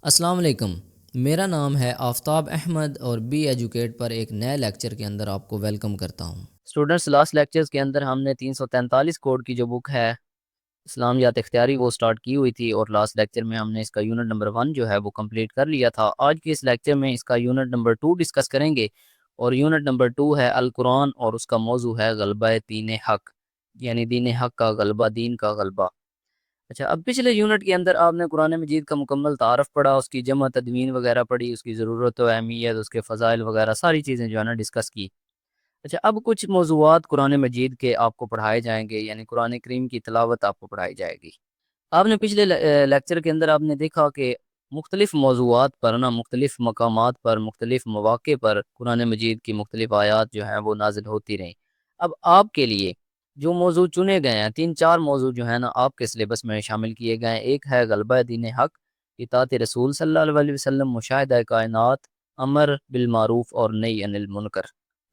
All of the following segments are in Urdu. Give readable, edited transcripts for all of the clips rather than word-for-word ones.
السلام علیکم۔ میرا نام ہے آفتاب احمد اور بی ایجوکیٹ پر ایک نئے لیکچر کے اندر آپ کو ویلکم کرتا ہوں۔ اسٹوڈنٹس، لاسٹ لیکچرز کے اندر ہم نے 343 کوڈ کی جو بک ہے اسلامیات اختیاری وہ سٹارٹ کی ہوئی تھی، اور لاسٹ لیکچر میں ہم نے اس کا یونٹ نمبر 1 جو ہے وہ کمپلیٹ کر لیا تھا۔ آج کے اس لیکچر میں اس کا یونٹ نمبر 2 ڈسکس کریں گے، اور یونٹ نمبر 2 ہے القرآن، اور اس کا موضوع ہے غلبہ دین حق، یعنی دین حق کا غلبہ، دین کا غلبہ۔ اچھا، اب پچھلے یونٹ کے اندر آپ نے قرآن مجید کا مکمل تعارف پڑھا، اس کی جمع تدوین وغیرہ پڑھی، اس کی ضرورت و اہمیت، اس کے فضائل وغیرہ ساری چیزیں جو ہے نا ڈسکس کی۔ اچھا، اب کچھ موضوعات قرآن مجید کے آپ کو پڑھائے جائیں گے، یعنی قرآن کریم کی تلاوت آپ کو پڑھائی جائے گی۔ آپ نے پچھلے لیکچر کے اندر آپ نے دیکھا کہ مختلف موضوعات پر نا، مختلف مقامات پر، مختلف مواقع پر قرآن مجید کی مختلف آیات جو ہیں وہ نازل ہوتی رہیں۔ اب آپ کے لیے جو موضوع چنے گئے ہیں، 3-4 موضوع جو ہیں نا آپ کے سلیبس میں شامل کیے گئے ہیں۔ ایک ہے غلبہ دین حق، اطاعت رسول صلی اللہ علیہ وسلم، مشاہدہ کائنات، امر بالمعروف اور نہی عن المنکر۔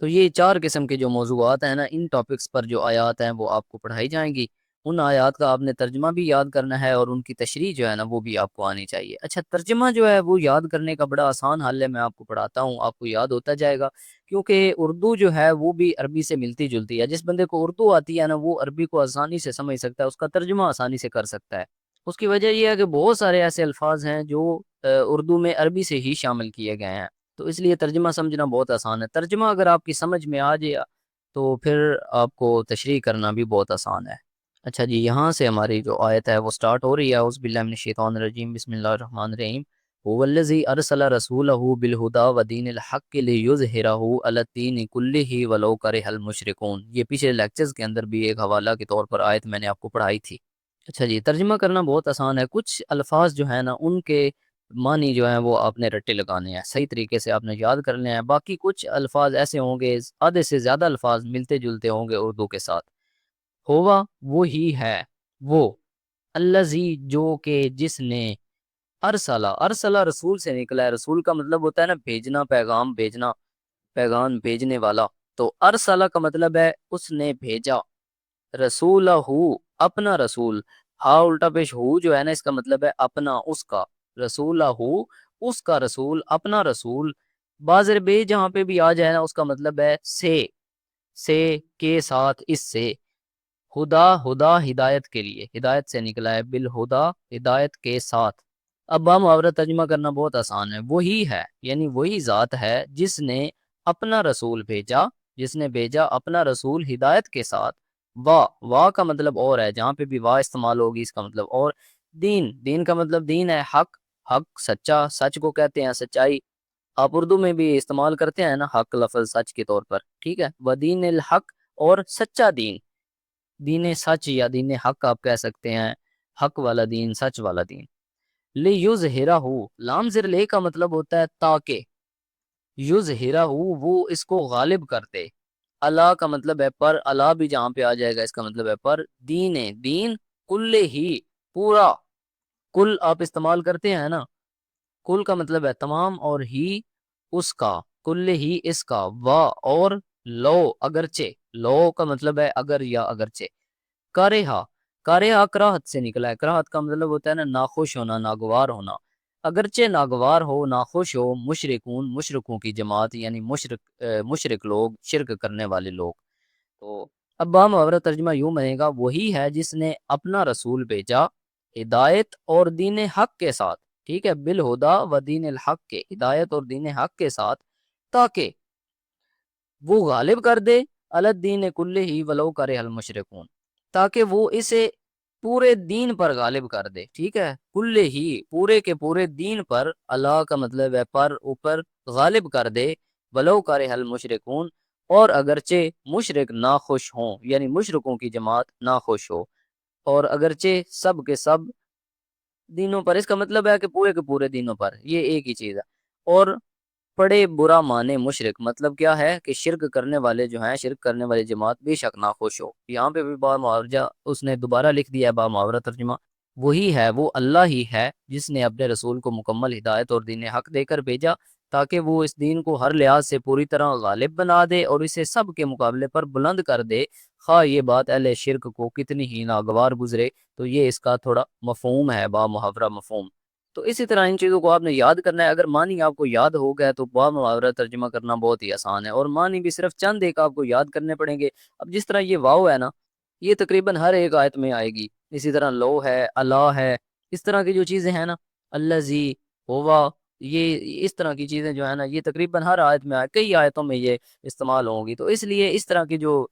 تو یہ 4 قسم کے جو موضوعات ہیں نا، ان ٹاپکس پر جو آیات ہیں وہ آپ کو پڑھائی جائیں گی۔ ان آیات کا آپ نے ترجمہ بھی یاد کرنا ہے، اور ان کی تشریح جو ہے نا وہ بھی آپ کو آنی چاہیے۔ اچھا، ترجمہ جو ہے وہ یاد کرنے کا بڑا آسان حل ہے، میں آپ کو پڑھاتا ہوں، آپ کو یاد ہوتا جائے گا، کیونکہ اردو جو ہے وہ بھی عربی سے ملتی جلتی ہے۔ جس بندے کو اردو آتی ہے نا، وہ عربی کو آسانی سے سمجھ سکتا ہے، اس کا ترجمہ آسانی سے کر سکتا ہے۔ اس کی وجہ یہ ہے کہ بہت سارے ایسے الفاظ ہیں جو اردو میں عربی سے ہی شامل کیے گئے ہیں، تو اس لیے ترجمہ سمجھنا بہت آسان ہے۔ ترجمہ اگر آپ کی سمجھ میں آ جائے تو پھر آپ کو تشریح کرنا بھی بہت آسان ہے۔ اچھا جی، یہاں سے ہماری جو آیت ہے وہ سٹارٹ ہو رہی ہے۔ اعوذ باللہ من الشیطان الرجیم، بسم اللہ الرحمن الرحیم۔ هو الذی ارسل رسولہ بالہدی ودین الحق لیظہرہ علی الدین کلہ ولو کرہ المشرکون۔ یہ پچھلے لیکچرز کے اندر بھی ایک حوالہ کے طور پر آیت میں نے آپ کو پڑھائی تھی۔ اچھا جی، ترجمہ کرنا بہت آسان ہے۔ کچھ الفاظ جو ہیں نا ان کے معنی جو ہیں وہ آپ نے رٹے لگانے ہیں، صحیح طریقے سے آپ نے یاد کرنے ہیں۔ باقی کچھ الفاظ ایسے ہوں گے، آدھے سے زیادہ الفاظ ملتے جلتے ہوں گے اردو کے ساتھ۔ ہوا وہی ہے، وہ، الذی جو کہ جس نے، ارسلہ، ارسلہ رسول سے نکلا ہے۔ رسول کا مطلب ہوتا ہے نا بھیجنا، پیغام بھیجنا، پیغام بھیجنے والا۔ تو ارسلہ کا مطلب ہے اس نے بھیجا، رسولہ اپنا رسول، ہا الٹا پیش ہو جو ہے نا اس کا مطلب ہے اپنا، اس کا، رسولہ اس کا رسول، اپنا رسول۔ بازر بے جہاں پہ بھی آ جائے نا اس کا مطلب ہے سے کے ساتھ، اس سے۔ ہدا، ہدا ہدایت کے لیے، ہدایت سے نکلا ہے، بالہدا ہدایت کے ساتھ۔ اب با محاورہ ترجمہ کرنا بہت آسان ہے۔ وہی ہے یعنی وہی ذات ہے جس نے اپنا رسول بھیجا، جس نے بھیجا اپنا رسول ہدایت کے ساتھ۔ واہ کا مطلب اور ہے، جہاں پہ بھی واہ استعمال ہوگی اس کا مطلب اور۔ دین کا مطلب دین ہے، حق سچا، سچ کو کہتے ہیں سچائی۔ آپ اردو میں بھی استعمال کرتے ہیں نا حق لفظ سچ کے طور پر، ٹھیک ہے۔ ودین الحق، اور سچا دین، دین سچ یا دین حق آپ کہہ سکتے ہیں، حق والا دین، سچ والا دین۔ لیظہرہ، لام زر لے کا مطلب ہوتا ہے تاکہ، یظہرہ وہ اس کو غالب کر دے۔ اللہ کا مطلب ہے پر، اللہ بھی جہاں پہ آ جائے گا اس کا مطلب ہے پر۔ دین کل ہی، پورا، کل آپ استعمال کرتے ہیں نا، کل کا مطلب ہے تمام، اور ہی اس کا، کل ہی اس کا، اور لو اگرچہ، لو کا مطلب ہے اگر یا اگرچہ۔ کارہا، کارہا کراہت سے نکلا ہے۔ کراہت کا مطلب ہوتا ہے نا ناخوش ہونا، ناگوار ہونا۔ اگرچہ ناگوار ہو، ناخوش ہو، مشرکون، مشرکوں کی جماعت، یعنی مشرک لوگ، شرک کرنے والے لوگ۔ تو اب با محاورہ ترجمہ یوں بنے گا، وہی ہے جس نے اپنا رسول بھیجا ہدایت اور دین حق کے ساتھ، ٹھیک ہے، بالہدا و دین الحق کے، ہدایت اور دین حق کے ساتھ، تاکہ وہ غالب کر دے علی الدین کلہ ہی ولو کرہ المشرکون، تاکہ وہ اسے پورے دین پر غالب کر دے، ٹھیک ہے، کل ہی پورے کے پورے دین پر، اللہ کا مطلب ہے پر، اوپر، غالب کر دے، ولو کرہ المشرکون، اور اگرچہ مشرک ناخوش ہوں، یعنی مشرکوں کی جماعت ناخوش ہو، اور اگرچہ سب کے سب دینوں پر، اس کا مطلب ہے کہ پورے کے پورے دینوں پر، یہ ایک ہی چیز ہے۔ اور پڑے برا مانے مشرک، مطلب کیا ہے کہ شرک کرنے والے جو ہیں، شرک کرنے والی جماعت بے شک ناخوش ہو۔ یہاں پہ بھی با معاوضہ اس نے دوبارہ لکھ دیا ہے، با محاورہ ترجمہ، وہی ہے، وہ اللہ ہی ہے جس نے اپنے رسول کو مکمل ہدایت اور دین حق دے کر بھیجا، تاکہ وہ اس دین کو ہر لحاظ سے پوری طرح غالب بنا دے اور اسے سب کے مقابلے پر بلند کر دے، خواہ یہ بات اہل شرک کو کتنی ہی ناگوار گزرے۔ تو یہ اس کا تھوڑا مفہوم ہے، با محاورہ مفہوم۔ تو اسی طرح ان چیزوں کو آپ نے یاد کرنا ہے. اگر معنی آپ کو یاد ہو گیا تو با محاورہ ترجمہ کرنا بہت ہی آسان ہے, اور معنی بھی صرف چند ایک آپ کو یاد کرنے پڑیں گے. اب جس طرح یہ واو ہے نا, یہ تقریباً ہر ایک آیت میں آئے گی. اسی طرح لو ہے, اللہ ہے, اس طرح کی جو چیزیں ہیں نا, اللہ زی, ہوا, یہ اس طرح کی چیزیں جو ہے نا, یہ تقریباً ہر آیت میں کئی آیتوں میں یہ استعمال ہوں گی. تو اس لیے اس طرح کی جو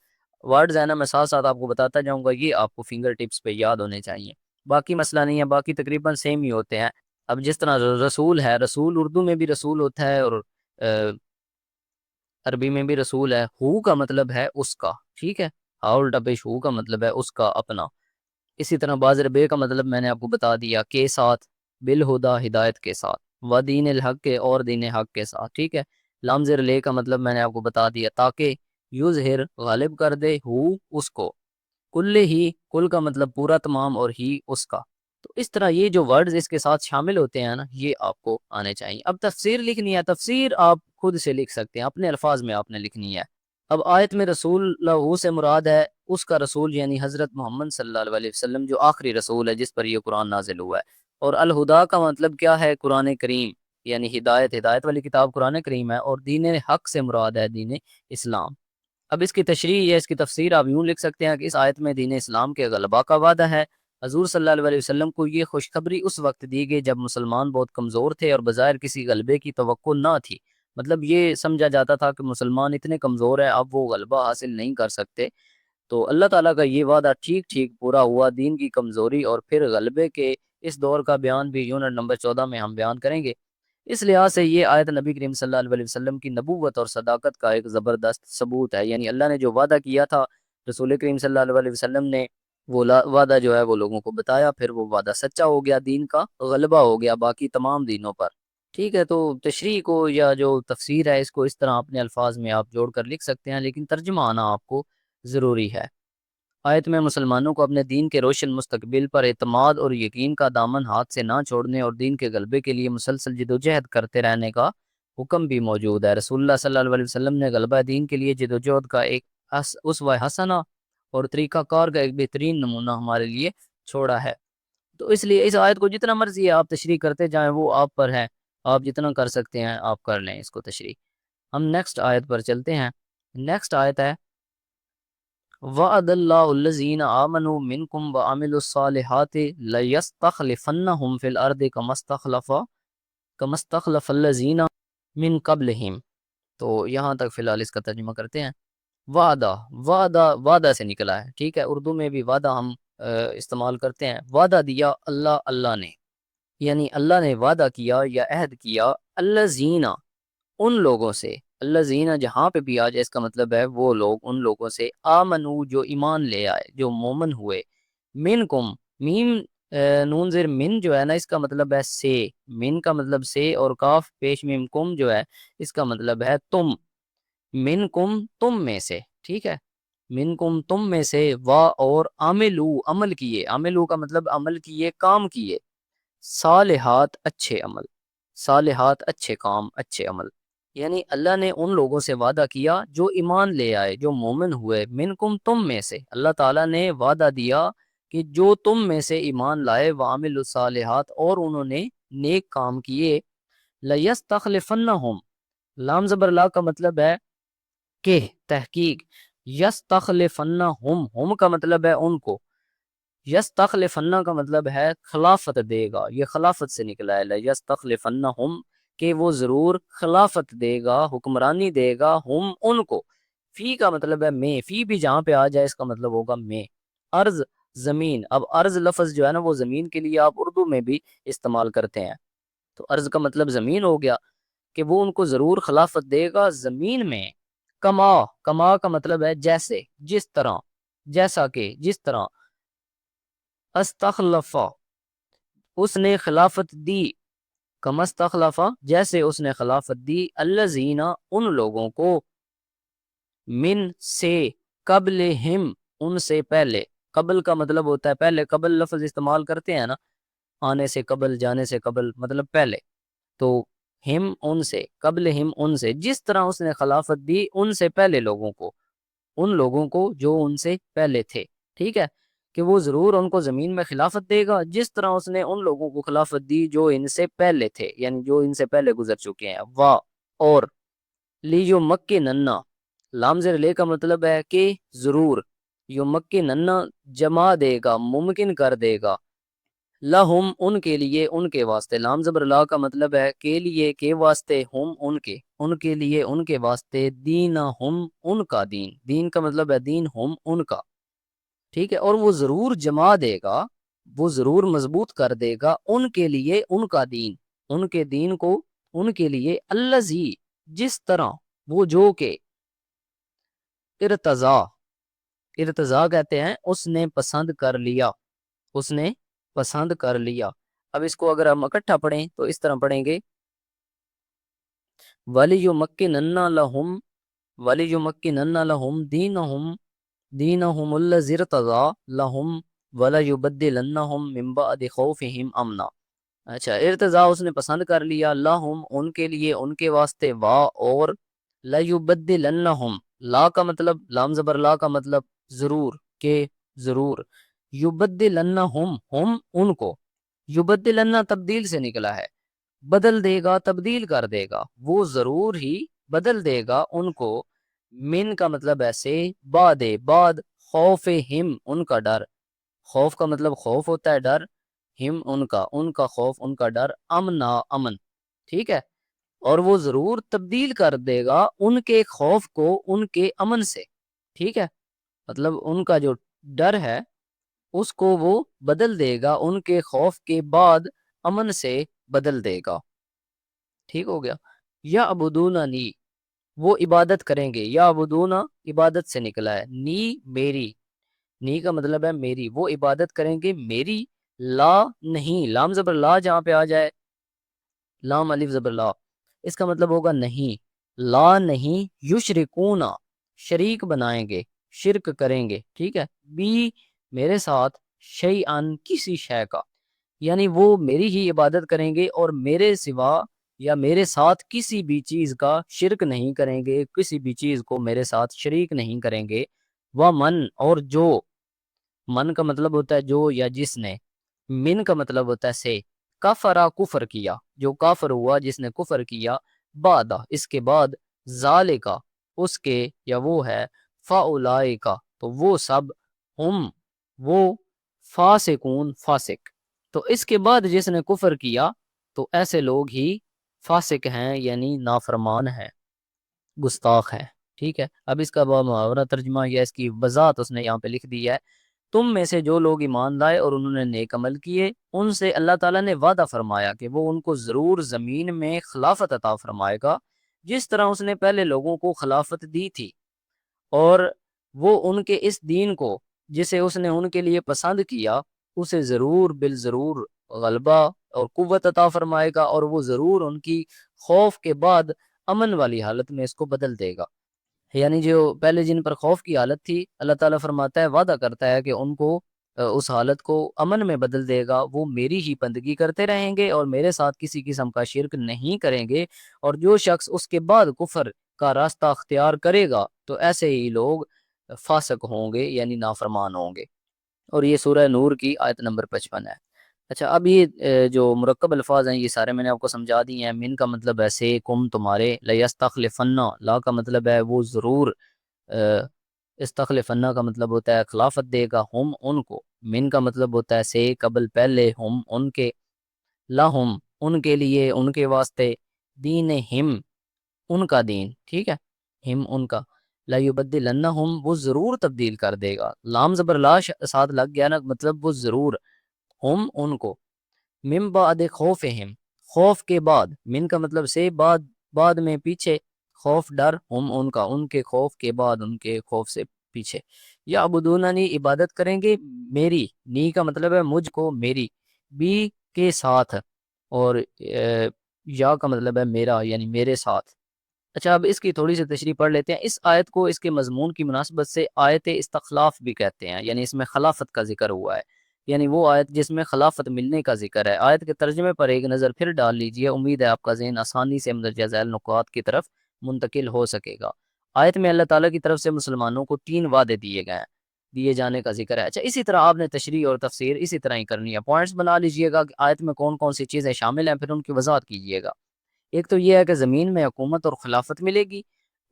ورڈز ہیں نا, میں ساتھ ساتھ آپ کو بتاتا جاؤں گا, یہ آپ کو فنگر ٹپس پہ یاد ہونے چاہیے. باقی مسئلہ نہیں ہے, باقی تقریباً سیم ہی ہوتے ہیں. اب جس طرح رسول ہے, رسول اردو میں بھی رسول ہوتا ہے, اور عربی میں بھی رسول ہے. ہو کا مطلب ہے اس کا, ٹھیک ہے, ہاؤل ڈبش, ہو کا مطلب ہے اس کا, اپنا. اسی طرح بازر بے کا مطلب میں نے آپ کو بتا دیا, کے ساتھ, بالہدا, ہدایت کے ساتھ, و دین الحق کے, اور دین حق کے ساتھ, ٹھیک ہے. لام زر لے کا مطلب میں نے آپ کو بتا دیا, تاکہ یظہر, غالب کر دے, ہو اس کو. کل ہی, کل کا مطلب پورا, تمام, اور ہی اس کا. تو اس طرح یہ جو ورڈز اس کے ساتھ شامل ہوتے ہیں نا, یہ آپ کو آنے چاہیے. اب تفسیر لکھنی ہے, تفسیر آپ خود سے لکھ سکتے ہیں, اپنے الفاظ میں آپ نے لکھنی ہے. اب آیت میں رسول اللہ سے مراد ہے اس کا رسول, یعنی حضرت محمد صلی اللہ علیہ وسلم, جو آخری رسول ہے جس پر یہ قرآن نازل ہوا ہے. اور الہدا کا مطلب کیا ہے؟ قرآن کریم, یعنی ہدایت, ہدایت والی کتاب قرآن کریم ہے. اور دین حق سے مراد ہے دین اسلام. اب اس کی تشریح یا اس کی تفسیر آپ یوں لکھ سکتے ہیں کہ اس آیت میں دین اسلام کے غلبہ کا وعدہ ہے. حضور صلی اللہ علیہ وسلم کو یہ خوشخبری اس وقت دی گئی جب مسلمان بہت کمزور تھے اور بظاہر کسی غلبے کی توقع نہ تھی. مطلب یہ سمجھا جاتا تھا کہ مسلمان اتنے کمزور ہیں, اب وہ غلبہ حاصل نہیں کر سکتے. تو اللہ تعالیٰ کا یہ وعدہ ٹھیک ٹھیک پورا ہوا. دین کی کمزوری اور پھر غلبے کے اس دور کا بیان بھی یونٹ نمبر 14 میں ہم بیان کریں گے. اس لحاظ سے یہ آیت نبی کریم صلی اللہ علیہ وسلم کی نبوت اور صداقت کا ایک زبردست ثبوت ہے. یعنی اللہ نے جو وعدہ کیا تھا رسول کریم صلی اللہ علیہ وسلم نے, وہ وعدہ جو ہے وہ لوگوں کو بتایا, پھر وہ وعدہ سچا ہو گیا, دین کا غلبہ ہو گیا باقی تمام دینوں پر. ٹھیک ہے, تو تشریح کو یا جو تفسیر ہے اس کو اس طرح اپنے الفاظ میں آپ جوڑ کر لکھ سکتے ہیں, لیکن ترجمہ آنا آپ کو ضروری ہے. آیت میں مسلمانوں کو اپنے دین کے روشن مستقبل پر اعتماد اور یقین کا دامن ہاتھ سے نہ چھوڑنے اور دین کے غلبے کے لیے مسلسل جدوجہد کرتے رہنے کا حکم بھی موجود ہے. رسول اللہ صلی اللہ علیہ وسلم نے غلبہ دین کے لیے جدوجہد کا ایک اسوہ حسنہ اور طریقہ کار کا ایک بہترین نمونہ ہمارے لیے چھوڑا ہے. تو اس لیے اس آیت کو جتنا مرضی ہے آپ تشریح کرتے جائیں, وہ آپ پر ہے, آپ جتنا کر سکتے ہیں آپ کر لیں اس کو تشریح. ہم نیکسٹ آیت پر چلتے ہیں. نیکسٹ آیت ہے وعد اللہ الذین آمنوا منکم وعملوا الصالحات لیستخلفنہم فی الارض کما استخلف الذین من قبلہم. تو یہاں تک فی الحال اس کا ترجمہ کرتے ہیں. وعدہ, وعدہ سے نکلا ہے, ٹھیک ہے. اردو میں بھی وعدہ ہم استعمال کرتے ہیں. وعدہ دیا اللہ نے, یعنی اللہ نے وعدہ کیا یا عہد کیا, الذین, ان لوگوں سے. اللہ زینہ جہاں پہ بھی آ جائے اس کا مطلب ہے وہ لوگ, ان لوگوں سے, آمنو جو ایمان لے آئے, جو مومن ہوئے, منکم, میم نون زیر من جو ہے نا اس کا مطلب ہے سے, من کا مطلب سے, اور کاف پیش میم کم جو ہے اس کا مطلب ہے تم. منکم, تم میں سے, ٹھیک ہے, منکم, تم میں سے, وا, اور عملو, عمل کیے, عملو کا مطلب عمل کیے, کام کیے, صالحات, اچھے عمل, صالحات, اچھے کام, اچھے عمل. یعنی اللہ نے ان لوگوں سے وعدہ کیا جو ایمان لے آئے, جو مومن ہوئے, منکم, تم میں سے. اللہ تعالیٰ نے وعدہ دیا کہ جو تم میں سے ایمان لائے, وعملوا الصالحات, اور انہوں نے نیک کام کیے, لیستخلفنہم, لام زبر لا کا مطلب ہے کہ, تحقیق, یستخلفنہم, ہم کا مطلب ہے ان کو, یستخلفنہ کا مطلب ہے خلافت دے گا, یہ خلافت سے نکلا ہے. یستخلفنہم, کہ وہ ضرور خلافت دے گا, حکمرانی دے گا, ہم, ان کو. فی کا مطلب ہے میں, فی بھی جہاں پہ آ جائے اس کا مطلب ہوگا میں. ارض, زمین. اب ارض لفظ جو ہے نا وہ زمین کے لیے آپ اردو میں بھی استعمال کرتے ہیں. تو ارض کا مطلب زمین ہو گیا, کہ وہ ان کو ضرور خلافت دے گا زمین میں. کما, کما کا مطلب ہے جیسے, جس طرح, جیسا کہ, جس طرح. استخلفا, اس نے خلافت دی, کما استخلفا, جیسے اس نے خلافت دی, الذین, ان لوگوں کو, من, سے, قبلہم, ان سے پہلے. قبل کا مطلب ہوتا ہے پہلے, قبل لفظ استعمال کرتے ہیں نا, آنے سے قبل, جانے سے قبل, مطلب پہلے. تو ہم, ان سے, قبلہم, ان سے, جس طرح اس نے خلافت دی ان سے پہلے لوگوں کو, ان لوگوں کو جو ان سے پہلے تھے, ٹھیک ہے. کہ وہ ضرور ان کو زمین میں خلافت دے گا جس طرح اس نے ان لوگوں کو خلافت دی جو ان سے پہلے تھے، یعنی جو ان سے پہلے گزر چکے ہیں۔ واہ اور لیو مکے ننا، لام زیر لے کا مطلب ہے کہ ضرور، یو مکے ننا جما دے گا، ممکن کر دے گا، لہم ان کے لیے، ان کے واسطے، لام زبر لا کا مطلب ہے کے لیے، کے واسطے، ہم ان کے لیے، ان کے واسطے، دین ہم ان کا دین، دین کا مطلب ہے دین، ہم ان کا، ٹھیک ہے، اور وہ ضرور جما دے گا، وہ ضرور مضبوط کر دے گا ان کے لیے ان کا دین، ان کے دین کو ان کے لیے، الذی جس طرح، وہ جو کہ، ارتضا، ارتضا کہتے ہیں اس نے پسند کر لیا، اس نے پسند کر لیا۔ اب اس کو اگر ہم اکٹھا پڑھیں تو اس طرح پڑھیں گے، وَلِيُمَكِّنَنَّ لَهُمْ وَلِيُمَكِّنَنَّ لَهُمْ دِينَهُمُ الَّذِي ارْتَضَىٰ لَهُمْ وَلَيُبَدِّلَنَّهُمْ مِن بَعْدِ خَوْفِهِمْ أَمْنًا۔ اچھا، ارتضا اس نے پسند کر لیا، لہم ان کے لیے، ان کے واسطے، وا اور، لَيُبَدِّلَنَّهُمْ، لا کا مطلب، لام زبر لا کا مطلب ضرور، کہ ضرور، یبدلنہم ہم ان کو، یبدلنہ تبدیل سے نکلا ہے، بدل دے گا، تبدیل کر دے گا، وہ ضرور ہی بدل دے گا ان کو، من کا مطلب ایسے، بعد خوف ہم ان کا ڈر، خوف کا مطلب خوف ہوتا ہے ڈر، ہم ان کا خوف، ان کا ڈر، امنا امن، ٹھیک ہے، اور وہ ضرور تبدیل کر دے گا ان کے خوف کو ان کے امن سے، ٹھیک ہے، مطلب ان کا جو ڈر ہے اس کو وہ بدل دے گا ان کے خوف کے بعد امن سے بدل دے گا، ٹھیک ہو گیا۔ یا ابدوننی، وہ عبادت کریں گے، یا ابدونا عبادت سے نکلا ہے، نی میری، نی کا مطلب ہے میری، وہ عبادت کریں گے میری، لا نہیں، لام زبر لا جہاں پہ آ جائے، لام الف زبر لا، اس کا مطلب ہوگا نہیں، لا نہیں، یشرکونا شریک بنائیں گے، شرک کریں گے، ٹھیک ہے، بی میرے ساتھ، شیئن کسی شے کا، یعنی وہ میری ہی عبادت کریں گے اور میرے سوا یا میرے ساتھ کسی بھی چیز کا شرک نہیں کریں گے، کسی بھی چیز کو میرے ساتھ شریک نہیں کریں گے، ومن اور جو، من کا مطلب ہوتا ہے جو یا جس نے، من کا مطلب ہوتا ہے سے، کفرا کفر کیا، جو کافر ہوا، جس نے کفر کیا، بعد اس کے بعد، ذالکا اس کے یا وہ ہے، فاولائکا تو وہ سب، ہم وہ، فاسقون فاسق، تو اس کے بعد جس نے کفر کیا تو ایسے لوگ ہی فاسق ہیں، یعنی نافرمان ہیں، گستاخ ہیں، ٹھیک ہے۔ اب اس کا محاورہ ترجمہ یا اس کی وضاحت اس نے یہاں پہ لکھ دی ہے، تم میں سے جو لوگ ایمان لائے اور انہوں نے نیک عمل کیے، ان سے اللہ تعالیٰ نے وعدہ فرمایا کہ وہ ان کو ضرور زمین میں خلافت عطا فرمائے گا، جس طرح اس نے پہلے لوگوں کو خلافت دی تھی، اور وہ ان کے اس دین کو جسے اس نے ان کے لیے پسند کیا، اسے ضرور بالضرور غلبہ اور قوت عطا فرمائے گا، اور وہ ضرور ان کی خوف کے بعد امن والی حالت میں اس کو بدل دے گا، یعنی جو پہلے جن پر خوف کی حالت تھی، اللہ تعالیٰ فرماتا ہے، وعدہ کرتا ہے کہ ان کو اس حالت کو امن میں بدل دے گا، وہ میری ہی بندگی کرتے رہیں گے اور میرے ساتھ کسی قسم کا شرک نہیں کریں گے، اور جو شخص اس کے بعد کفر کا راستہ اختیار کرے گا تو ایسے ہی لوگ فاسق ہوں گے، یعنی نافرمان ہوں گے، اور یہ سورہ نور کی آیت نمبر 55 ہے۔ اچھا، اب یہ جو مرکب الفاظ ہیں یہ سارے میں نے آپ کو سمجھا دی ہیں۔ من کا مطلب ہے سے، کم تمہارے، لیستخلفن، لا کا مطلب ہے وہ ضرور، استخلفن کا مطلب ہوتا ہے خلافت دے گا، ہم ان کو، من کا مطلب ہوتا ہے سے قبل پہلے، ہم ان کے، لہم ان کے لیے، ان کے واسطے، دین ہم ان کا دین، ٹھیک ہے، ہم ان کا، لا یبدلنہم وہ ضرور تبدیل کر دے گا، لام زبر لا ساتھ لگ گیا نا، مطلب وہ ضرور، ہم ان کو، من بعد خوفہم خوف کے بعد، من کا مطلب سے بعد میں پیچھے، خوف ڈر، ہم ان کا ان کے خوف کے بعد، ان کے خوف سے پیچھے، یا عبدوننی عبادت کریں گے میری، نی کا مطلب ہے مجھ کو، میری، بی کے ساتھ، اور یا کا مطلب ہے میرا، یعنی میرے ساتھ۔ اچھا، اب اس کی تھوڑی سی تشریح پڑھ لیتے ہیں۔ اس آیت کو اس کے مضمون کی مناسبت سے آیت استخلاف بھی کہتے ہیں، یعنی اس میں خلافت کا ذکر ہوا ہے، یعنی وہ آیت جس میں خلافت ملنے کا ذکر ہے۔ آیت کے ترجمے پر ایک نظر پھر ڈال لیجئے، امید ہے آپ کا ذہن آسانی سے مندرجہ ذیل نکات کی طرف منتقل ہو سکے گا۔ آیت میں اللہ تعالیٰ کی طرف سے مسلمانوں کو 3 وعدے دیے گئے ہیں۔ دیے جانے کا ذکر ہے۔ اچھا اسی طرح آپ نے تشریح اور تفسیر اسی طرح ہی کرنی ہے، پوائنٹس بنا لیجئے گا کہ آیت میں کون کون سی چیزیں شامل ہیں، پھر ان کی وضاحت کیجئے گا۔ ایک تو یہ ہے کہ زمین میں حکومت اور خلافت ملے گی،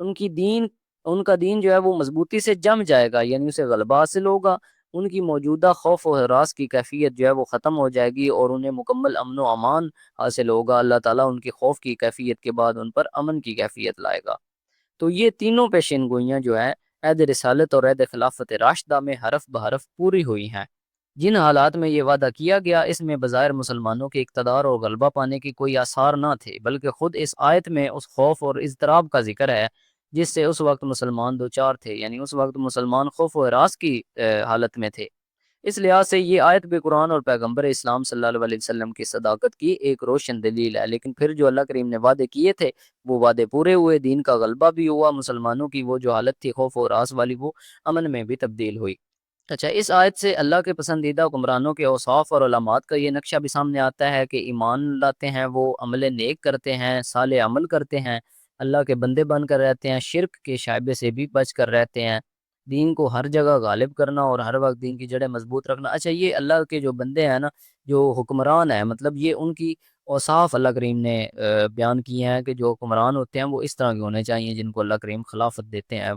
ان کا دین جو ہے وہ مضبوطی سے جم جائے گا، یعنی اسے غلبہ حاصل ہوگا، ان کی موجودہ خوف و ہراس کی کیفیت جو ہے وہ ختم ہو جائے گی اور انہیں مکمل امن و امان حاصل ہوگا۔ اللہ تعالیٰ ان کی خوف کی کیفیت کے بعد ان پر امن کی کیفیت لائے گا۔ تو یہ تینوں پیشین گوئیاں جو ہیں عہد رسالت اور عہد خلافت راشدہ میں حرف بحرف پوری ہوئی ہیں۔ جن حالات میں یہ وعدہ کیا گیا اس میں بظاہر مسلمانوں کے اقتدار اور غلبہ پانے کی کوئی آثار نہ تھے، بلکہ خود اس آیت میں اس خوف اور اضطراب کا ذکر ہے جس سے اس وقت مسلمان دوچار تھے، یعنی اس وقت مسلمان خوف و ہراس کی حالت میں تھے۔ اس لحاظ سے یہ آیت بھی قرآن اور پیغمبر اسلام صلی اللہ علیہ وسلم کی صداقت کی ایک روشن دلیل ہے۔ لیکن پھر جو اللہ کریم نے وعدے کیے تھے وہ وعدے پورے ہوئے، دین کا غلبہ بھی ہوا، مسلمانوں کی وہ جو حالت تھی خوف و ہراس والی وہ امن میں بھی تبدیل ہوئی۔ اچھا اس آیت سے اللہ کے پسندیدہ حکمرانوں کے اوصاف اور علامات کا یہ نقشہ بھی سامنے آتا ہے کہ ایمان لاتے ہیں، وہ عمل نیک کرتے ہیں، صالح عمل کرتے ہیں، اللہ کے بندے بن کر رہتے ہیں، شرک کے شائبے سے بھی بچ کر رہتے ہیں، دین کو ہر جگہ غالب کرنا اور ہر وقت دین کی جڑیں مضبوط رکھنا۔ اچھا یہ اللہ کے جو بندے ہیں نا، جو حکمران ہیں، مطلب یہ ان کی اوصاف اللہ کریم نے بیان کیے ہیں کہ جو حکمران ہوتے ہیں وہ اس طرح کے ہونے چاہیے جن کو اللہ کریم خلافت دیتے ہیں۔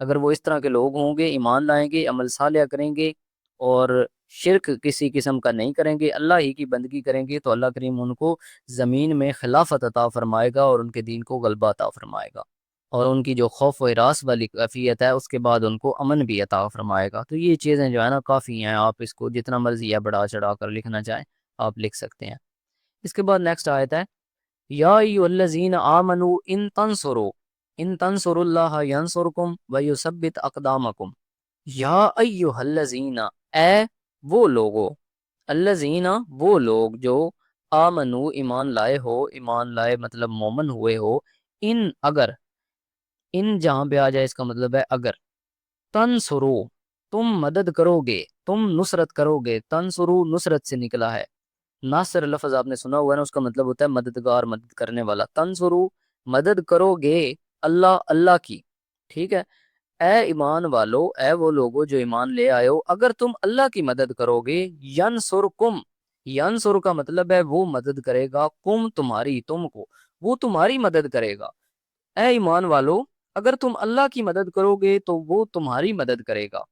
اگر وہ اس طرح کے لوگ ہوں گے، ایمان لائیں گے، عمل صالح کریں گے اور شرک کسی قسم کا نہیں کریں گے، اللہ ہی کی بندگی کریں گے، تو اللہ کریم ان کو زمین میں خلافت عطا فرمائے گا اور ان کے دین کو غلبہ عطا فرمائے گا، اور ان کی جو خوف و ہراس والی کیفیت ہے اس کے بعد ان کو امن بھی عطا فرمائے گا۔ تو یہ چیزیں جو ہے نا کافی ہیں، آپ اس کو جتنا مرضی ہے بڑھا چڑھا کر لکھنا چاہیں آپ لکھ سکتے ہیں۔ اس کے بعد نیکسٹ آیت ہے یا ایھا الذین آمنوا ان تنصروا اللہ ینصرکم ویثبت اقدامکم۔ یا ایھا الذین، اے وہ لوگو، الذین وہ لوگ جو آمنو ایمان لائے ہو، ایمان لائے مطلب مومن ہوئے ہو، ان اگر، ان جہاں پہ آ جائے اس کا مطلب ہے اگر، تنصرو تم مدد کرو گے، تم نصرت کرو گے، تنصرو نصرت سے نکلا ہے، ناصر لفظ آپ نے سنا ہوا ہے نا، اس کا مطلب ہوتا ہے مددگار، مدد کرنے والا۔ تنصرو مدد کرو گے اللہ، اللہ کی، ٹھیک ہے، اے ایمان والو، اے وہ لوگو جو ایمان لے آئے ہو، اگر تم اللہ کی مدد کرو گے، ینصرکم، ینصر کا مطلب ہے وہ مدد کرے گا، کم تمہاری، تم کو، وہ تمہاری مدد کرے گا۔ اے ایمان والو اگر تم اللہ کی مدد کرو گے تو وہ تمہاری مدد کرے گا،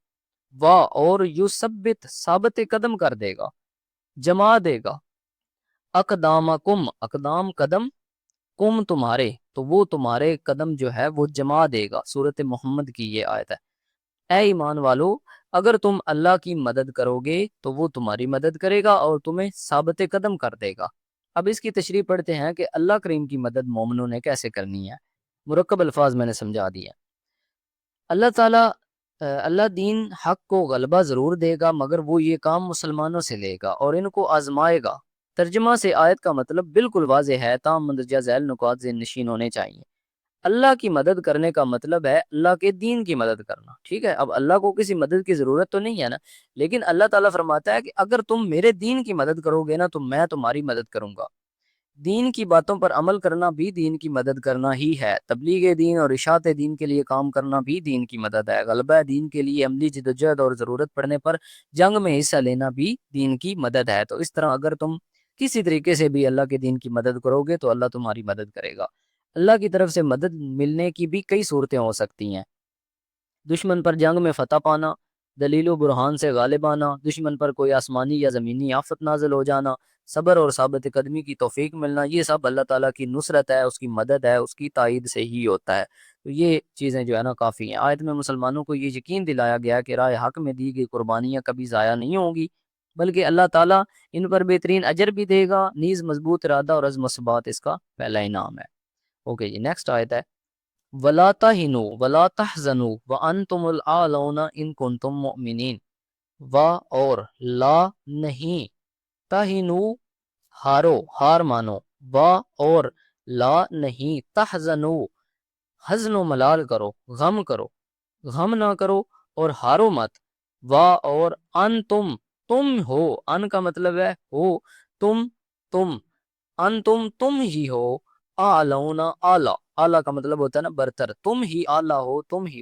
واہ اور یثبت ثابت قدم کر دے گا، جما دے گا، اقدامکم، اقدام قدم، کم تمہارے، تو وہ تمہارے قدم جو ہے وہ جما دے گا۔ سورۃ محمد کی یہ آیت ہے۔ اے ایمان والو اگر تم اللہ کی مدد کرو گے تو وہ تمہاری مدد کرے گا اور تمہیں ثابت قدم کر دے گا۔ اب اس کی تشریح پڑھتے ہیں کہ اللہ کریم کی مدد مومنوں نے کیسے کرنی ہے، مرکب الفاظ میں نے سمجھا دیا۔ اللہ تعالیٰ اللہ دین حق کو غلبہ ضرور دے گا، مگر وہ یہ کام مسلمانوں سے لے گا اور ان کو آزمائے گا۔ ترجمہ سے آیت کا مطلب بالکل واضح ہے، تاہم مندرجہ ذیل نکات ذہن نشین ہونے چاہیے۔ اللہ کی مدد کرنے کا مطلب ہے اللہ کے دین کی مدد کرنا، ٹھیک ہے۔ اب اللہ کو کسی مدد کی ضرورت تو نہیں ہے نا، لیکن اللہ تعالیٰ فرماتا ہے کہ اگر تم میرے دین کی مدد کرو گے نا تو میں تمہاری مدد کروں گا۔ دین کی باتوں پر عمل کرنا بھی دین کی مدد کرنا ہی ہے، تبلیغ دین اور اشاعت دین کے لیے کام کرنا بھی دین کی مدد ہے، غلبہ دین کے لیے عملی جدوجہد اور ضرورت پڑنے پر جنگ میں حصہ لینا بھی دین کی مدد ہے۔ تو اس طرح اگر تم کسی طریقے سے بھی اللہ کے دین کی مدد کرو گے تو اللہ تمہاری مدد کرے گا۔ اللہ کی طرف سے مدد ملنے کی بھی کئی صورتیں ہو سکتی ہیں، دشمن پر جنگ میں فتح پانا، دلیل و برہان سے غالب آنا، دشمن پر کوئی آسمانی یا زمینی آفت نازل ہو جانا، صبر اور ثابت قدمی کی توفیق ملنا، یہ سب اللہ تعالیٰ کی نصرت ہے، اس کی مدد ہے، اس کی تائید سے ہی ہوتا ہے۔ تو یہ چیزیں جو ہے نا کافی ہیں۔ آیت میں مسلمانوں کو یہ یقین دلایا گیا کہ راہ حق میں دی گئی قربانیاں کبھی ضائع نہیں ہوں گی، بلکہ اللہ تعالیٰ ان پر بہترین اجر بھی دے گا، نیز مضبوط ارادہ اور عزم و ثبات اس کا پہلا انعام ہے۔ اوکے جی، نیکسٹ آیت ہے وَلَا تَهِنُوا وَلَا تَحْزَنُوا وَأَنْتُمُ الْأَعْلَوْنَ إِن كُنتُم مُؤْمِنِينَ، اور لا نہیں، تہنو ہارو، ہار مانو، اور لا نہیں، تحزنو حزن و ملال کرو، غم نہ کرو اور ہارو مت، اور ان تم ہو، ان کا مطلب ہے ہو، تم تم ہی ہو، اعلونا، اعلیٰ، اعلیٰ کا مطلب ہوتا ہے نا برتر، تم ہی اعلیٰ ہو، تم ہی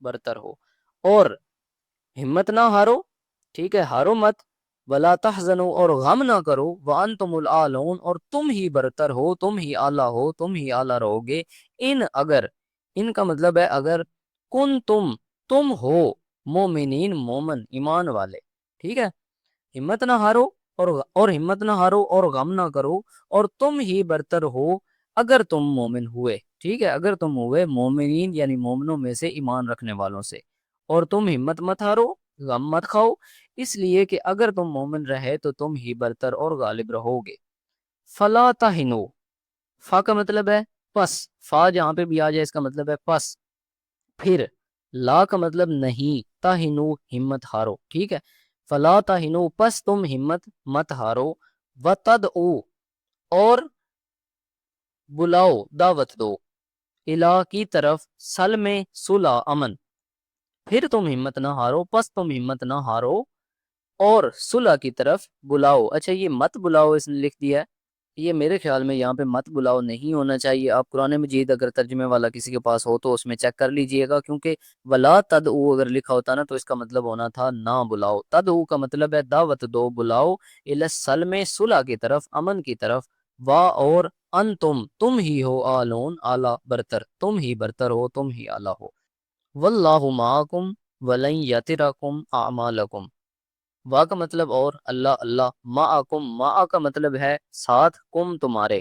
برتر ہو، اور ہمت نہ ہارو، ٹھیک ہے، ہارو مت، ولا تحزنوا اور غم نہ کرو، وانتم الاعلون اور تم ہی برتر ہو، تم ہی اعلیٰ ہو، تم ہی اعلیٰ رہو گے، ان اگر، ان کا مطلب ہے اگر، کن تم ہو، مومنین مومن ایمان والے، ٹھیک ہے، ہمت نہ ہارو اور ہمت نہ ہارو اور غم نہ کرو، اور تم ہی برتر ہو اگر تم مومن ہوئے، ٹھیک ہے، اگر تم ہوئے مومنین یعنی مومنوں میں سے، ایمان رکھنے والوں سے، اور تم ہمت مت ہارو، غم مت کھاؤ، اس لیے کہ اگر تم مومن رہے تو تم ہی برتر اور غالب رہو گے۔ فلا تہنو، فا کا مطلب ہے پس، فا جہاں پہ بھی آ جائے اس کا مطلب ہے پس، پھر، لا کا مطلب نہیں، تہنو ہمت ہارو، ٹھیک ہے، فلا تہنو پس تم ہمت مت ہارو، وتدعو اور بلاؤ دعوت دو، الہ کی طرف، سلم صلح امن، پھر تم ہمت نہ ہارو، پس تم ہمت نہ ہارو اور صلح کی طرف بلاؤ۔ اچھا یہ مت بلاؤ اس نے لکھ دیا ہے، یہ میرے خیال میں یہاں پہ مت بلاؤ نہیں ہونا چاہیے، آپ قرآن مجید اگر ترجمے والا کسی کے پاس ہو تو اس میں چیک کر لیجئے گا، کیونکہ ولا تدعو اگر لکھا ہوتا نا تو اس کا مطلب ہونا تھا نہ بلاؤ، تدعو کا مطلب ہے دعوت دو، بلاؤ، الی السلم صلح کی طرف، امن کی طرف، وا اور انتم تم ہی ہو، آلون اعلیٰ برتر، تم ہی برتر ہو، تم ہی اعلیٰ ہو، واللہ معکم ولن یترکم اعمالکم، وا کا مطلب اور، اللہ اللہ، معکم، مع کا مطلب ہے ساتھ، کم تمہارے،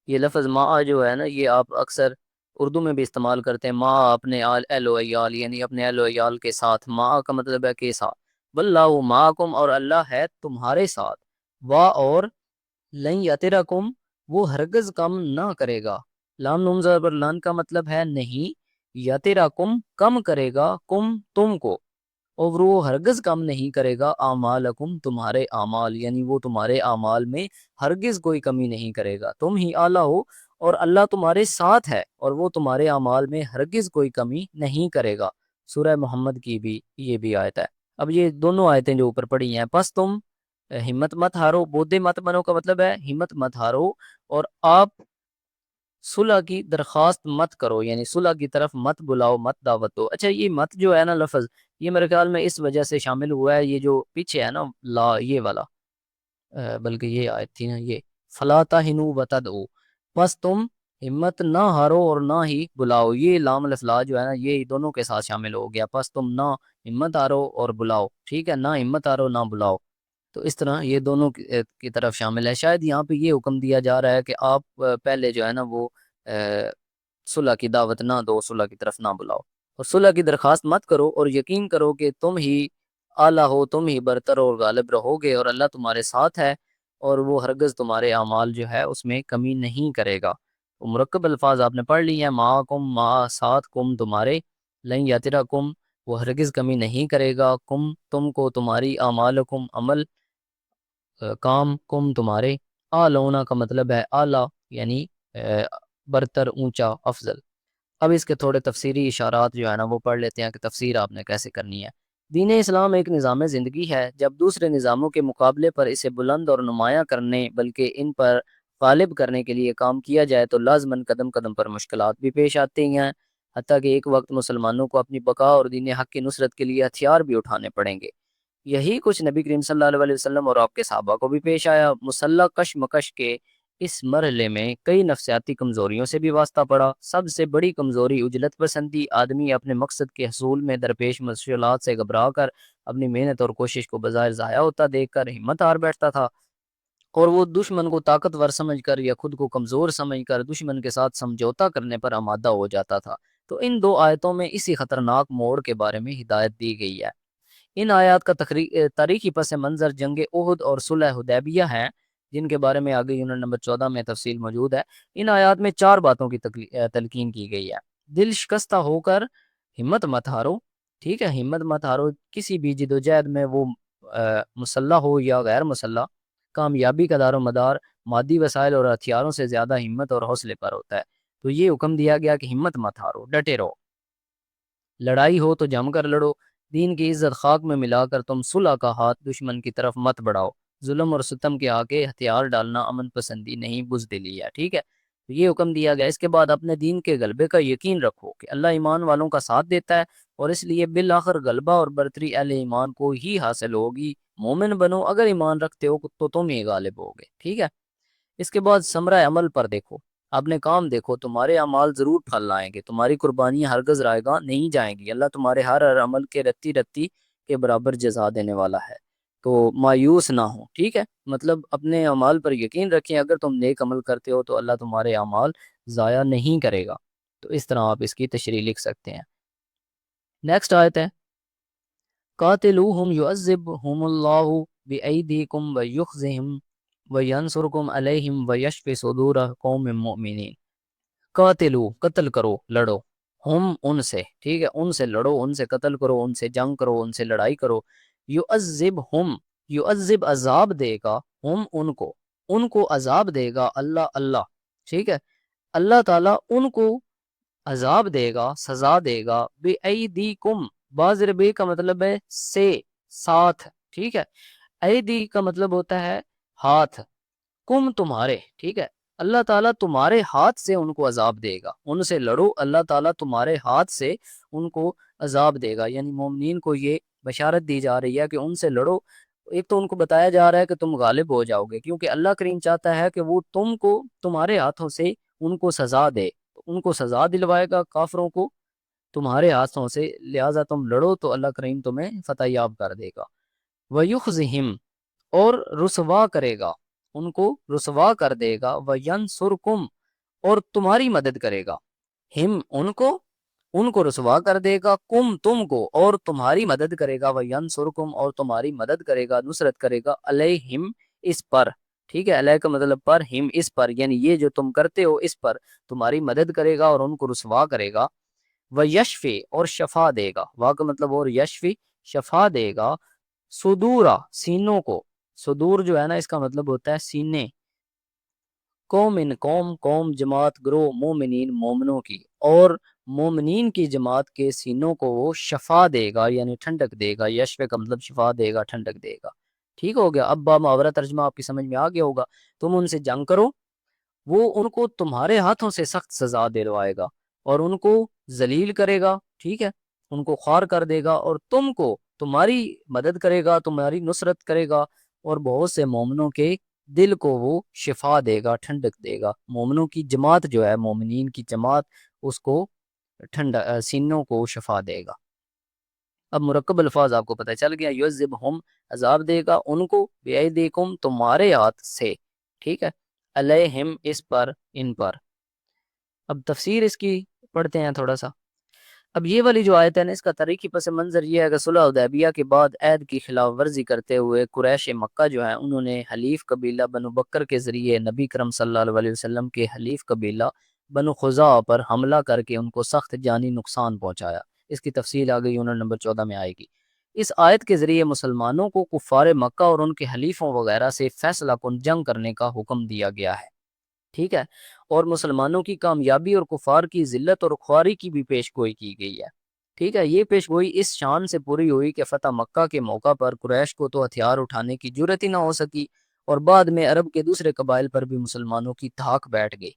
یہ لفظ مع جو ہے نا یہ آپ اکثر اردو میں بھی استعمال کرتے ہیں، مع اپنے اہل و عیال یعنی اپنے اہل و عیال کے ساتھ، مع کا مطلب ہے کے ساتھ، واللہ معکم اور اللہ ہے تمہارے ساتھ، وا اور لن یترکم وہ ہرگز کم نہ کرے گا، لام نون زبر لن کا مطلب ہے نہیں، یترکم کم کرے گا، کم تم کو، اور وہ ہرگز کم نہیں کرے گا، اعمالکم تمہارے اعمال، یعنی وہ تمہارے اعمال میں ہرگز کوئی کمی نہیں کرے گا، تم ہی اعلیٰ ہو اور اللہ تمہارے ساتھ ہے اور وہ تمہارے اعمال میں ہرگز کوئی کمی نہیں کرے گا، سورہ محمد کی بھی یہ بھی آیت ہے۔ اب یہ دونوں آیتیں جو اوپر پڑھی ہیں، پس تم ہمت مت ہارو، بودے مت بنو کا مطلب ہے ہمت مت ہارو، اور آپ صلح کی درخواست مت کرو، یعنی صلح کی طرف مت بلاؤ، مت دعوت دو۔ اچھا یہ مت جو ہے نا لفظ، یہ میرے خیال میں اس وجہ سے شامل ہوا ہے، یہ جو پیچھے ہے نا لا یہ والا، بلکہ یہ آیت تھی نا یہ، فلا تہنوا وتدعوا، بس تم ہمت نہ ہارو اور نہ ہی بلاؤ، یہ لام الافلا جو ہے نا یہ دونوں کے ساتھ شامل ہو گیا، بس تم نہ ہمت ہارو اور بلاؤ، ٹھیک ہے، نہ ہمت ہارو نہ بلاؤ، تو اس طرح یہ دونوں کی طرف شامل ہے۔ شاید یہاں پہ یہ حکم دیا جا رہا ہے کہ آپ پہلے جو ہے نا وہ صلح کی دعوت نہ دو، صلح کی طرف نہ بلاؤ، اور صلح کی درخواست مت کرو، اور یقین کرو کہ تم ہی اعلیٰ ہو، تم ہی برتر اور غالب رہو گے، اور اللہ تمہارے ساتھ ہے اور وہ ہرگز تمہارے اعمال جو ہے اس میں کمی نہیں کرے گا۔ تو مرکب الفاظ آپ نے پڑھ لی ہیں، معکم ما ساتھ، کم تمہارے، لن یترکم وہ ہرگز کمی نہیں کرے گا، کم تم کو، تمہاری، اعمالکم عمل، کام، کم تمہارے، آلونا کا مطلب ہے اعلیٰ یعنی برتر، اونچا، افضل۔ اب اس کے تھوڑے تفسیری اشارات جو ہے نا وہ پڑھ لیتے ہیں کہ تفسیر آپ نے کیسے کرنی ہے۔ دین اسلام ایک نظام زندگی ہے، جب دوسرے نظاموں کے مقابلے پر اسے بلند اور نمایاں کرنے بلکہ ان پر غالب کرنے کے لیے کام کیا جائے تو لازماً قدم قدم پر مشکلات بھی پیش آتی ہیں، حتیٰ کہ ایک وقت مسلمانوں کو اپنی بقا اور دین حق کی نصرت کے لیے ہتھیار بھی اٹھانے پڑیں گے۔ یہی کچھ نبی کریم صلی اللہ علیہ وسلم اور آپ کے صحابہ کو بھی پیش آیا۔ مسلح کشمکش کے اس مرحلے میں کئی نفسیاتی کمزوریوں سے بھی واسطہ پڑا۔ سب سے بڑی کمزوری عجلت پسندی، آدمی اپنے مقصد کے حصول میں درپیش مشکلات سے گھبرا کر اپنی محنت اور کوشش کو بظاہر ضائع ہوتا دیکھ کر ہمت ہار بیٹھتا تھا، اور وہ دشمن کو طاقتور سمجھ کر یا خود کو کمزور سمجھ کر دشمن کے ساتھ سمجھوتا کرنے پر آمادہ ہو جاتا تھا۔ تو ان دو آیتوں میں اسی خطرناک موڑ کے بارے میں ہدایت دی گئی ہے۔ ان آیات کا تاریخی پس منظر جنگ احد اور صلح حدیبیہ ہے، جن کے بارے میں آگے یونٹ نمبر 14 میں تفصیل موجود ہے۔ ان آیات میں 4 باتوں کی تلقین کی گئی ہے۔ دل شکستہ ہو کر ہمت مت ہارو، ٹھیک ہے، ہمت مت ہارو، کسی بھی جدوجہد میں وہ مسلح ہو یا غیر مسلح، کامیابی کا دار و مدار مادی وسائل اور ہتھیاروں سے زیادہ ہمت اور حوصلے پر ہوتا ہے۔ تو یہ حکم دیا گیا کہ ہمت مت ہارو، ڈٹے رہو، لڑائی ہو تو جم کر لڑو، دین کی عزت خاک میں ملا کر تم صلح کا ہاتھ دشمن کی طرف مت بڑھاؤ، ظلم اور ستم کے آگے ہتھیار ڈالنا امن پسندی نہیں بزدلی ہے، ٹھیک ہے۔ تو یہ حکم دیا گیا۔ اس کے بعد اپنے دین کے غلبے کا یقین رکھو کہ اللہ ایمان والوں کا ساتھ دیتا ہے، اور اس لیے بالآخر غلبہ اور برتری اہل ایمان کو ہی حاصل ہوگی۔ مومن بنو، اگر ایمان رکھتے ہو تو تم ہی غالب ہوگے، ٹھیک ہے۔ اس کے بعد ثمرہ عمل پر دیکھو، اپنے کام دیکھو، تمہارے اعمال ضرور پھل لائیں گے، تمہاری قربانیاں ہرگز رائے گاں نہیں جائیں گی، اللہ تمہارے ہر عمل کے رتی رتی کے برابر جزا دینے والا ہے، تو مایوس نہ ہو، ٹھیک ہے۔ مطلب اپنے اعمال پر یقین رکھیں، اگر تم نیک عمل کرتے ہو تو اللہ تمہارے اعمال ضائع نہیں کرے گا۔ تو اس طرح آپ اس کی تشریح لکھ سکتے ہیں۔ نیکسٹ آیت ہے قاتلوہم یعذبہم اللہ بایدیکم ویخزہم وینصرکم علیہم ویشفی صدور قوم مؤمنین۔ قاتلو، قتل کرو، لڑو، ہم ان سے، ٹھیک ہے، ان سے لڑو، ان سے قتل کرو، ان سے جنگ کرو، ان سے لڑائی کرو۔ یعذبہم، یعذب عذاب دے گا، ہم ان کو عذاب دے گا اللہ، اللہ، ٹھیک ہے، اللہ تعالیٰ ان کو عذاب دے گا، سزا دے گا، بے ایدیکم، باز ربے کا مطلب ہے سے، ساتھ، ٹھیک ہے، ایدی کا مطلب ہوتا ہے ہاتھ، کم تمہارے، ٹھیک ہے، اللہ تعالیٰ تمہارے ہاتھ سے ان کو عذاب دے گا، ان سے لڑو، اللہ تعالیٰ تمہارے ہاتھ سے ان کو عذاب دے گا، یعنی مومنین کو یہ بشارت دی جا رہی ہے کہ ان سے لڑو۔ ایک تو ان کو بتایا جا رہا ہے کہ تم غالب ہو جاؤ گے، کیونکہ اللہ کریم چاہتا ہے کہ وہ تم کو تمہارے ہاتھوں سے ان کو سزا دے، ان کو سزا دلوائے گا کافروں کو تمہارے ہاتھوں سے، لہٰذا تم لڑو تو اللہ کریم تمہیں فتح یاب کر دے گا۔ وَيُخْزِهِمْ، اور رسوا کرے گا، ان کو رسوا کر دے گا، وَيَنْصُرْكُمْ، اور تمہاری مدد کرے گا، ہم ان کو رسوا کر دے گا، کم تم کو، اور تمہاری مدد کرے گا، وَيَنْصُرْكُمْ، اور تمہاری مدد کرے گا، نصرت کرے گا، علیہم، اس پر، ٹھیک ہے، علیہ کا مطلب پر، ہم اس پر، یعنی یہ جو تم کرتے ہو اس پر تمہاری مدد کرے گا اور ان کو رسوا کرے گا۔ وَيَشْفِي، اور شفا دے گا، وا کا مطلب اور یشفی، شفا دے گا، صدورا، سینوں کو، صدور جو ہے نا اس کا مطلب ہوتا ہے سینے، قوم ان قوم، قوم جماعت گروہ، مومنین مومنوں کی، اور مومنین کی جماعت کے سینوں کو وہ شفا دے گا، یعنی ٹھنڈک دے گا، یشفے کا مطلب شفا دے گا، ٹھنڈک دے گا، ٹھیک ہو گیا۔ اب با محاورہ ترجمہ آپ کی سمجھ میں آ گیا ہوگا۔ تم ان سے جنگ کرو، وہ ان کو تمہارے ہاتھوں سے سخت سزا دلوائے گا اور ان کو ذلیل کرے گا، ٹھیک ہے، ان کو خوار کر دے گا، اور تم کو تمہاری مدد کرے گا، تمہاری نصرت کرے گا، اور بہت سے مومنوں کے دل کو وہ شفا دے گا، ٹھنڈک دے گا۔ مومنوں کی جماعت جو ہے، مومنین کی جماعت، اس کو ٹھنڈا، سینوں کو شفا دے گا۔ اب مرکب الفاظ آپ کو پتہ چل گیا، یعذبہم، عذاب دے گا ان کو، بیعیدیکم، تمہارے ہاتھ سے، ٹھیک ہے، علیہم، اس پر، ان پر۔ اب تفسیر اس کی پڑھتے ہیں تھوڑا سا۔ اب یہ والی جو آیت ہے نا، اس کا تاریخی پس منظر یہ ہے کہ صلح حدیبیہ کے بعد عہد کی خلاف ورزی کرتے ہوئے قریش مکہ جو ہیں، انہوں نے حلیف قبیلہ بنو بکر کے ذریعے نبی کرم صلی اللہ علیہ وسلم کے حلیف قبیلہ بنو خزاعہ پر حملہ کر کے ان کو سخت جانی نقصان پہنچایا۔ اس کی تفصیل آگے یونٹ نمبر 14 میں آئے گی۔ اس آیت کے ذریعے مسلمانوں کو کفار مکہ اور ان کے حلیفوں وغیرہ سے فیصلہ کن جنگ کرنے کا حکم دیا گیا ہے، ٹھیک ہے، اور مسلمانوں کی کامیابی اور کفار کی ذلت اور خواری کی بھی پیش گوئی کی گئی ہے، ٹھیک ہے۔ یہ پیش گوئی اس شان سے پوری ہوئی کہ فتح مکہ کے موقع پر قریش کو تو ہتھیار اٹھانے کی جرت ہی نہ ہو سکی، اور بعد میں عرب کے دوسرے قبائل پر بھی مسلمانوں کی دھاک بیٹھ گئی،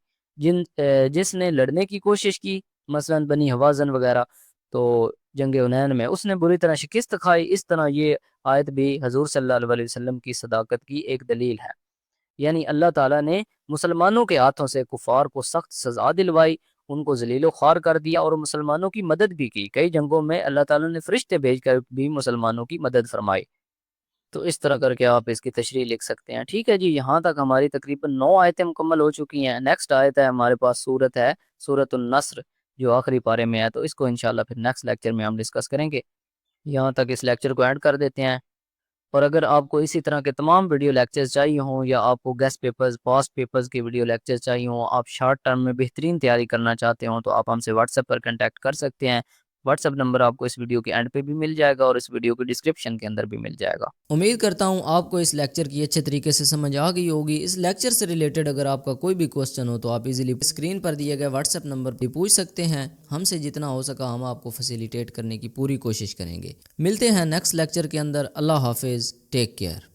جس نے لڑنے کی کوشش کی، مثلا بنی حوازن وغیرہ، تو جنگ حنین میں اس نے بری طرح شکست کھائی۔ اس طرح یہ آیت بھی حضور صلی اللہ علیہ وسلم کی صداقت کی ایک دلیل ہے، یعنی اللہ تعالیٰ نے مسلمانوں کے ہاتھوں سے کفار کو سخت سزا دلوائی، ان کو ذلیل و خوار کر دیا، اور مسلمانوں کی مدد بھی کی۔ کئی جنگوں میں اللہ تعالیٰ نے فرشتے بھیج کر بھی مسلمانوں کی مدد فرمائی۔ تو اس طرح کر کے آپ اس کی تشریح لکھ سکتے ہیں، ٹھیک ہے جی۔ یہاں تک ہماری تقریباً 9 آیتیں مکمل ہو چکی ہیں۔ نیکسٹ آیت ہے ہمارے پاس، سورت ہے سورۃ النصر، جو آخری پارے میں ہے، تو اس کو انشاءاللہ پھر نیکسٹ لیکچر میں ہم ڈسکس کریں گے۔ یہاں تک اس لیکچر کو ایڈ کر دیتے ہیں، اور اگر آپ کو اسی طرح کے تمام ویڈیو لیکچرز چاہیے ہوں، یا آپ کو گیسٹ پیپرز، پاسٹ پیپرز کے ویڈیو لیکچرز چاہیے ہوں، آپ شارٹ ٹرم میں بہترین تیاری کرنا چاہتے ہوں، تو آپ ہم سے واٹس ایپ پر کنٹیکٹ کر سکتے ہیں۔ واٹس ایپ نمبر آپ کو اس ویڈیو کے اینڈ پہ بھی مل جائے گا، اور اس ویڈیو کے ڈسکرپشن کے اندر بھی مل جائے گا۔ امید کرتا ہوں آپ کو اس لیکچر کی اچھے طریقے سے سمجھ آ گئی ہوگی۔ اس لیکچر سے ریلیٹڈ اگر آپ کا کوئی بھی کوسچن ہو تو آپ ایزیلی اسکرین پر دیے گئے واٹس ایپ نمبر پہ پوچھ سکتے ہیں، ہم سے جتنا ہو سکا ہم آپ کو فیسیلیٹیٹ کرنے کی پوری کوشش کریں گے۔ ملتے ہیں نیکسٹ لیکچر کے اندر۔ اللہ حافظ، ٹیک کیئر۔